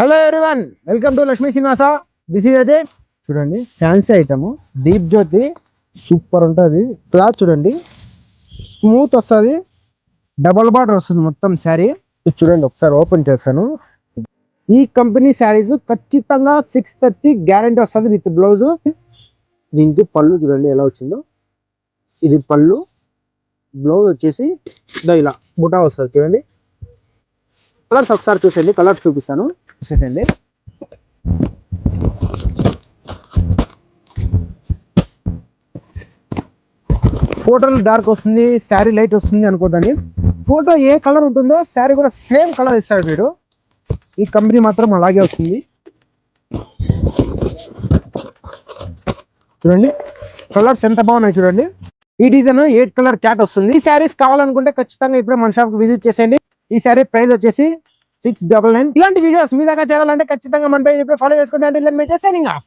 Hello everyone, welcome to Lakshmi Srinivasa. This is Ajay. చూడండి fancy item Deep జ్యోతి, super ఉంటుంది. Cloth చూడండి smooth వస్తుంది, డబల్ బార్డర్ వస్తుంది మొత్తం శారీ. చూడండి ఒకసారి ఓపెన్ చేస్తాను. ఈ కంపెనీ శారీస్ ఖచ్చితంగా 630 గ్యారంటీ వస్తుంది విత్ బ్లౌజ్. దీనికి పళ్ళు చూడండి ఎలా వచ్చిందో, ఇది పళ్ళు. బ్లౌజ్ వచ్చేసి ఇలా బుటా వస్తుంది చూడండి. కలర్స్ ఒకసారి చూసేయండి, కలర్స్ చూపిస్తాను చూసేయండి. ఫోటోలు డార్క్ వస్తుంది, శారీ లైట్ వస్తుంది అనుకోదండి. ఫోటో ఏ కలర్ ఉంటుందో శారీ కూడా సేమ్ కలర్ ఇస్తాడు వీడు. ఈ కంపెనీ మాత్రం అలాగే వస్తుంది. చూడండి కలర్స్ ఎంత బాగున్నాయి చూడండి. ఈ డిజైన్ 8 కలర్ చాట్ వస్తుంది. ఈ శారీస్ కావాలనుకుంటే ఖచ్చితంగా ఇప్పుడే మన షాప్ విజిట్ చేసేయండి. ఈ శారీ ప్రైస్ వచ్చేసి 699. ఇలాంటి వీడియోస్ మీ దాకా చేరాలంటే ఖచ్చితంగా మన పేజ్ ఇప్పుడు ఫాలో చేసుకోండి. అంటే సైనింగ్ ఆఫ్.